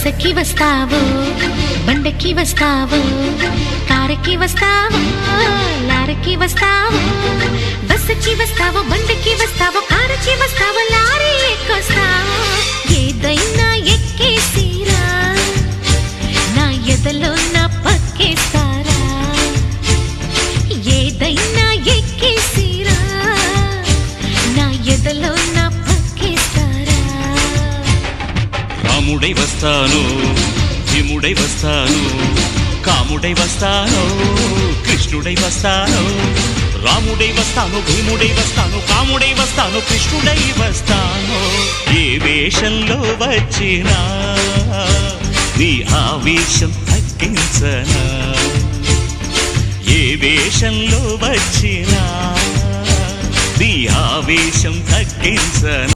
బస్సుకి వస్తావో బండకి వస్తావో కారుకి వస్తావో లారీకి వస్తావో బస్సుకి వస్తావో బండకి వస్తావో కారుకి వస్తావో లారీ ఎక్కొస్తావో ఏదైనా ఎక్కేసిరా నా ఎదలో నా పక్కేస్తారా ఏదైనా ఎక్కేసిరా నా ఎదలో నా పక్కేస్తారా రాముడై వస్తాను భీముడై వస్తాను కాముడై వస్తాను కృష్ణుడై వస్తాను రాముడై వస్తాను భీముడై వస్తాను కాముడై వస్తాను కృష్ణుడై వస్తాను ఏ వేషంలో వచ్చినా నీ ఆవేశం తగ్గించనా ఏ వేషంలో వచ్చినా నీ ఆవేశం తగ్గించనా